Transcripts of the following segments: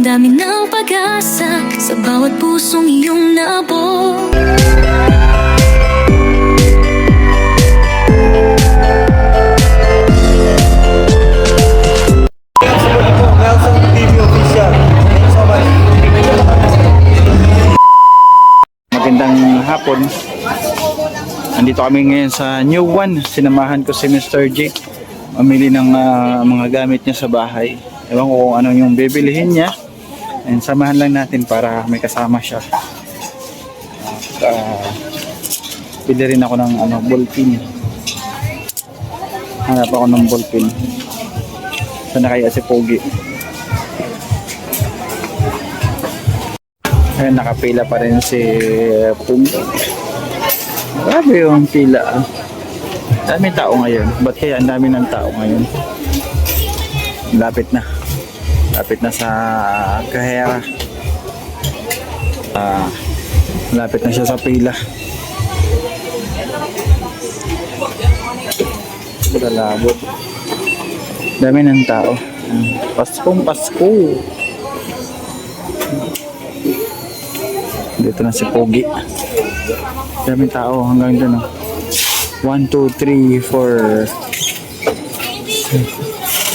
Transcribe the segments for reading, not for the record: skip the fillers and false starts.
dami ng pag-asa sa bawat pusong iyong nabog. Nelson TV Official. Thank you so much. Magandang hapon. Nandito kami ngayon sa New One. Sinamahan ko si Mr. J. Mamili ng mga gamit niya sa bahay. Ewan ko kung ano yung bibilihin niya. And samahan lang natin para may kasama siya. Pili rin ako ng ballpen. Hanap ako ng ballpen. Sana kaya si Pogi. Ayun, nakapila pa rin si Pogi. Grabe yung pila. Dami tao ngayon. Ba't kaya ang dami ng tao ngayon? Lapit na. Lapit na sa kahera. Lapit na siya sa pila. Labot. Dami ng tao. Paskong Pasko. Dito na si Pogi. Daming tao hanggang dun. 1, 2, 3, 4,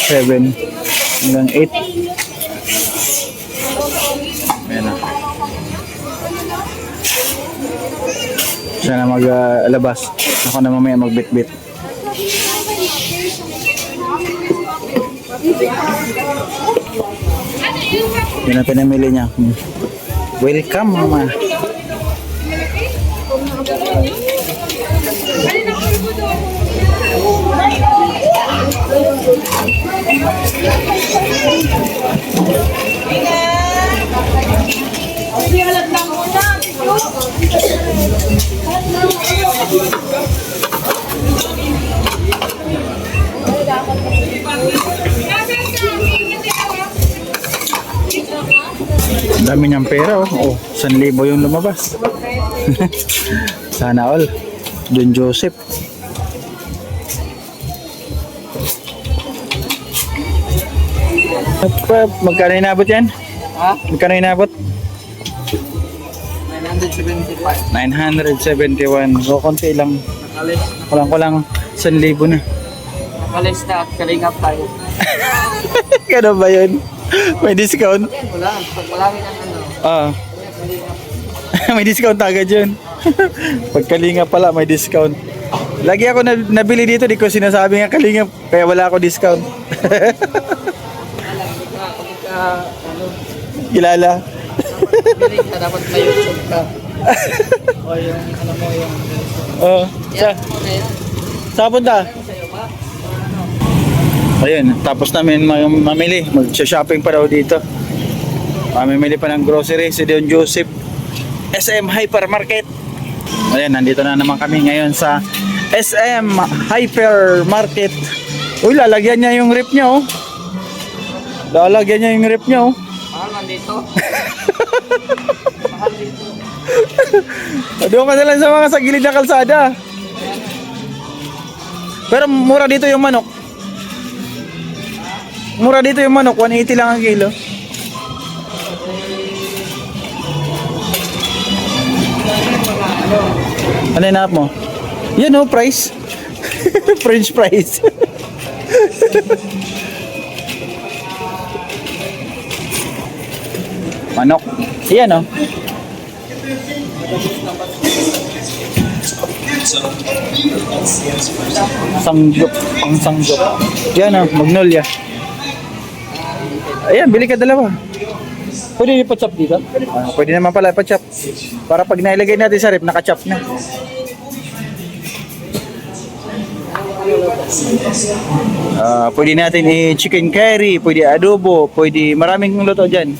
7 hanggang 8. Ayan na. Siya na maglabas. Ako na mamaya magbit-bit. Yun ang pinamili niya. Welcome, mama. Dami niyang pera, oh. 1,000 yung lumabas. Sana all. John Joseph. Magkano inabot yan? Ha? Magkano inabot? 971. 971. So, konti lang. Nakalis. Kulang 1,000 na. Nakalis na at kalingap tayo. Kano ba yun? May discount? Wala. Pag malaki ng May discount agad yun. Pag kalingap pala, may discount. Lagi ako nabili dito, di ko sinasabi nga kalingap, kaya wala ako discount. Kilala. Pili ka, dapat may YouTube ka. O yung mo yung... Saan punta? Ayun, tapos namin mamili. Mag-shopping pa daw dito. Mamimili pa ng grocery si Don Joseph. SM Hypermarket. Ayan, nandito na naman kami ngayon sa SM Hypermarket. Uy, lalagyan niya yung rip niya, oh. Lalagyan niya yung rip niya, oh. Mahal man dito. Mahal dito. Doon ka na lang sa mga sa gilid na kalsada. Pero mura dito yung manok. Mura dito yung manok, 180 lang ang kilo. Ano hinahap mo? Yan, oh, price. French fries. Manok. Yan, oh. Sanggop. Ang sanggop. Yan, oh. Magnolia. Ayan, bili ka dalawa. Pwede ipa-chop dito? Pwede naman pala ipa-chop. Para pag nailagay natin sa rep, naka-chop na. Pwede natin i-chicken curry, pwede adobo, pwede maraming luto dyan.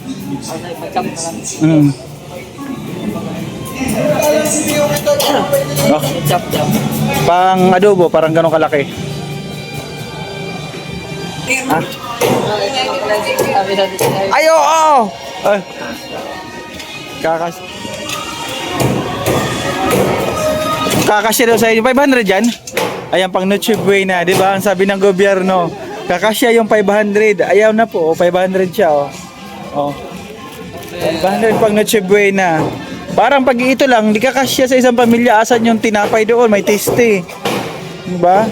Pang adobo, parang ganun kalaki. Ay, oo! Kakasya daw sa inyo. 500 yan? Ayan, pang Noche Buena, di ba? Ang sabi ng gobyerno, kakasya yung 500. Ayaw na po, 500 siya, oh. 500 pag Noche Buena. Parang pag ito lang, di ka kasya sa isang pamilya. Asan yung tinapay doon? May taste. Diba?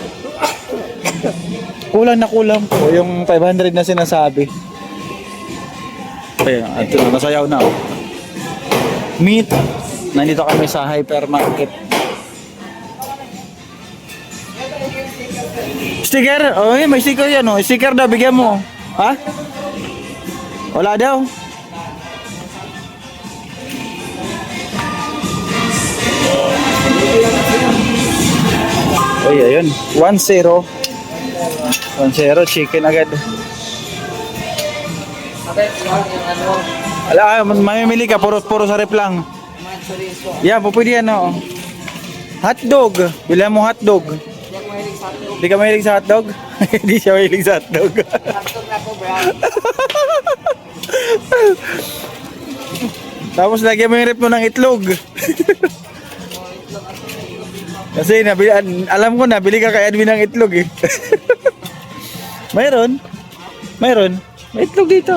Kulang na kulang po yung 500 na sinasabi. Ayun, ito na, nasayaw na. Meat. Nandito kami sa hypermarket. Sticker? Oh, may sticker yan, oh. Sticker daw, bigyan mo. Ha? Wala daw. Ay, ayun. 1-0. 1-0, chicken agad. Ate, yung ano, Ala, mamimili ka, puro sa rep lang. mga chorizo. Yeah, pwede yan, oh. Hotdog. Bilhan mo hotdog. Yung mahilig sa hotdog. Hindi ka mahilig sa hotdog? Hindi siya mahilig sa hotdog. Hotdog na ako, brown. Tapos lagyan mo yung rep mo ng itlog. Kasi alam ko na, bili ka kay Edwin ng itlog eh. Mayroon. May itlog dito.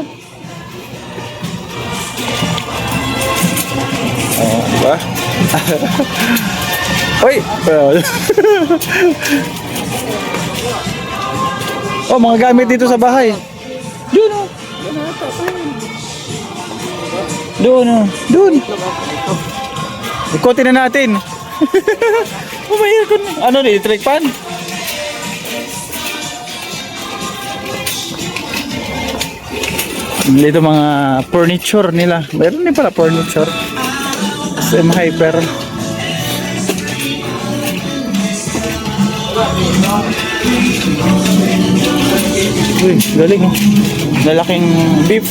Oh, diba? Uy! Oh, mga gamit dito sa bahay. Doon oh. Doon oh. Doon. Ikotin na natin. Oh, may aircon. Ano na, electric fan? Dito mga furniture nila. Meron din pala furniture. SM Hyper. Uy, galing oh. Lalaking beef.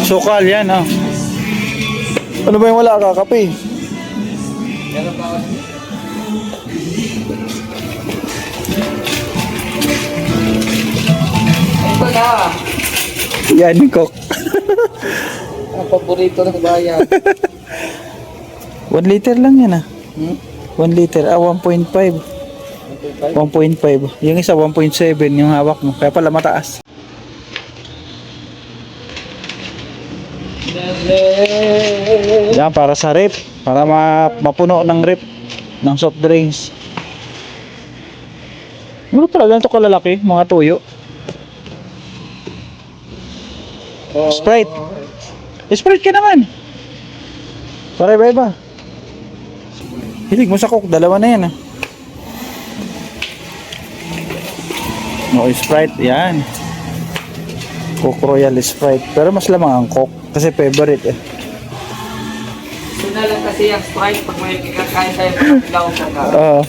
Sukal yan oh. Ano ba yung wala ka? Kape? Ito na. Yan, Coke. Ang paborito ng bayan. 1 liter lang yan ah. 1 liter. 1.5. 1.5. Yung isa 1.7 yung hawak mo. Kaya pala mataas. Yan para sa rep. Para mapuno ng rep ng soft drinks. Ano pala ganito kalalaki? Mga tuyo. Sprite. Sprite ka naman. Para iba-iba. Hilig mo sa Coke. Dalawa na yan ah. No, Sprite. Yan. Coke Royal Sprite. Pero mas lamang ang Coke. Kasi favorite eh. Ito na lang kasi yung Sprite pag may kakain tayo ng ilaw ka ka. Oo.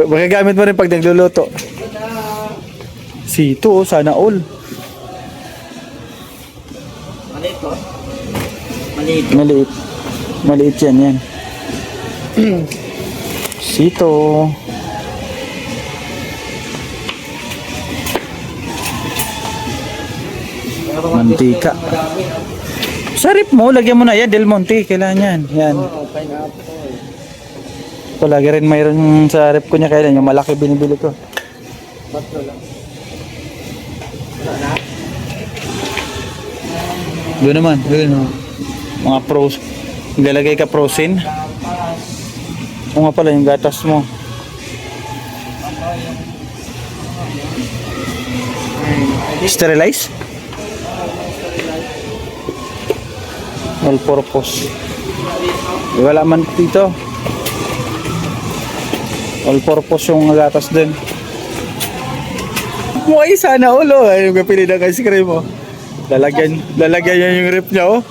Magagamit mo rin pag nagluluto. Sito, sana all. Maliit to. Maliit. Maliit. Maliit yan. Sito. Mantika. Sa rip mo, lagyan mo na yan, Del Monte. Kailangan yan. Yan. Oo, pineapple. Ito, lagi rin mayroon sa rip ko niya. Kailan yung malaki binibili ko. Bato lang. Doon naman. Doon. Mga pros. Lalagay ka prosin. O nga pala yung gatas mo. Sterilize? All purpose. Wala man dito. All purpose yung gatas din. Mo ay sana ulo. Ay, yung kapili ng ice cream mo. Lalagyan niya yung rip niya oh.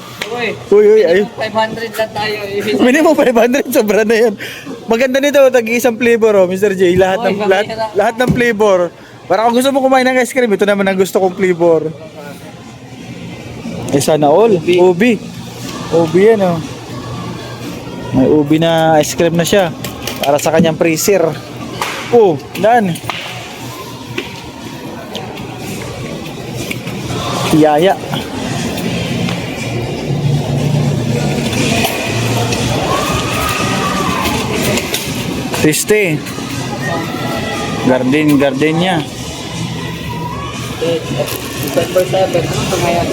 Uy, ay. 500 lang tayo. Minimum 500, sobra na yan. Maganda nito, tag-isang flavor oh, Mr. J. Lahat ng flavor. Para kung gusto mo kumain ng ice cream, ito naman ang gusto kong flavor. Eh sana all. Ubi. Ubi yan oh. May ubi na ice cream na siya. Para sa kanyang freezer. Oh, dan. Tiyaya. Triste. Gardenia. December 7. Ano ito ngayon?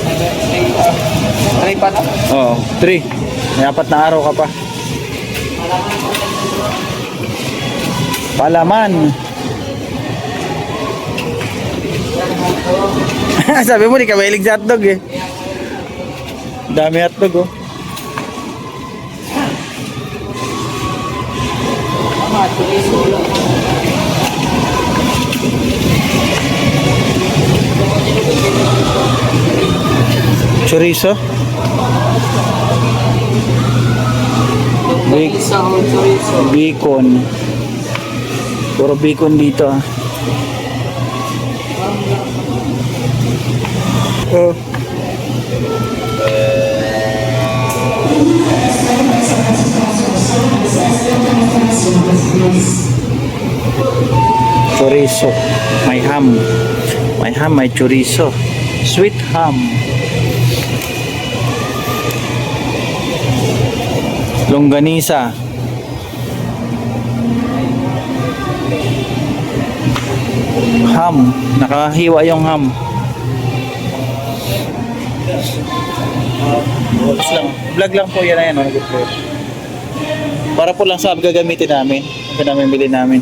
3 pa na? Oo, 3. May 4 na araw ka pa. Palaman. Sabi mo, di ka mahilig sa hotdog eh. Dami hotdog oh. Tama, chorizo lang. Chorizo. Big- Isa o chorizo. Bacon. Puro bacon dito ah. Oh. Chorizo. May ham. May ham, may chorizo. Sweet ham. Longganisa. Ham. Nakahiwa yung ham. Tapos lang. Vlog lang po yan na yan. Good po. Para po lang sa gagamitin namin. Ang pinamimili namin.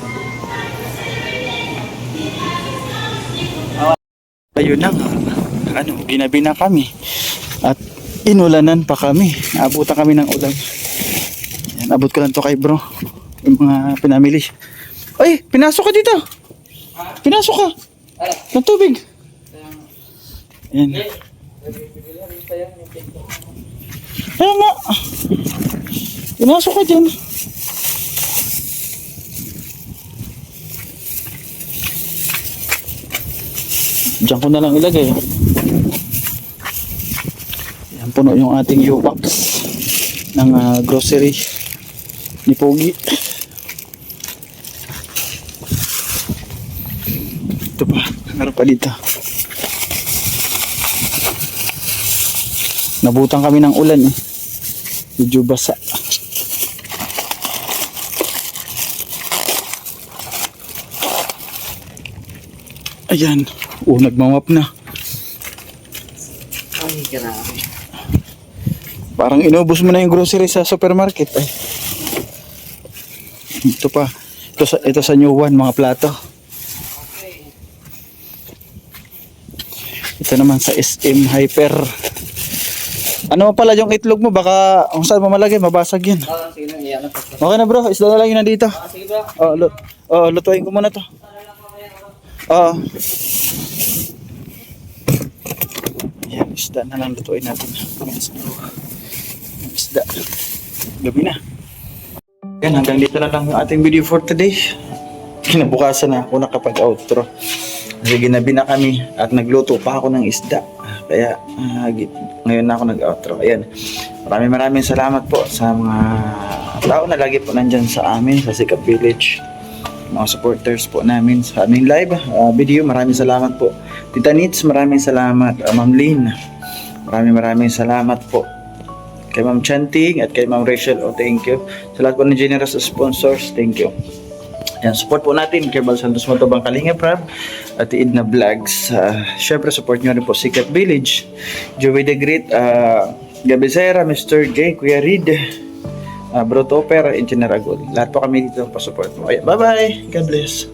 Ayun na nga. Ano, ginabi na kami. At inulanan pa kami. Naabutan kami ng ulan. Yan, abot ko lang to kay bro. Yung mga pinamili. Ay, pinasok ka dito. Pinasok ka. Ng tubig. Yan. Ayan nga. Pinasok ka dyan. Diyan ko na lang ilagay. Yan, puno yung ating U-box ng grocery ni Pogi. Ito pa, meron pa dito. Nabutan kami ng ulan eh. Medyo basa. Ayan. Nagmamap na. Ay, grabe. Parang inubos mo na yung grocery sa supermarket. Ay. Ito pa. Ito sa new one, mga plato. Ito naman sa SM Hyper. Ano pala yung itlog mo? Baka kung saan mo malagay, mabasag yan. Sige na, iyan na. Okay na bro, isda na lang yun nandito. Sige bro. Lutuin ko muna to. Yan, isda na lang lutuin natin. Isda. Gabi na. Yan, hanggang dito na lang yung ating video for today. Kinabukasan na ako nakapag-outro. Kasi ginabi na kami at nagluto pa ako ng isda. Kaya ngayon na ako nag-outro. Ayan. Maraming salamat po sa mga tao na lagi po nandyan sa amin, sa Sikap Village. Mga supporters po namin sa aming live video. Maraming salamat po. Tita Nits, maraming salamat. Ma'am Lynn, maraming salamat po. Kay Ma'am Chanting at kay Ma'am Rachel, thank you. Sa lahat po ng generous sponsors, thank you. Yan, support po natin kay Bal Santos Matubang Kalinga Prab at Idna Vlogs. Syempre, support nyo rin po Sikap Village, Joey the Great, Gabisera, Mr. J, Kuya Reed, Bro Topper, Engineer Agol. Lahat po kami dito pa support mo. Bye-bye. God bless.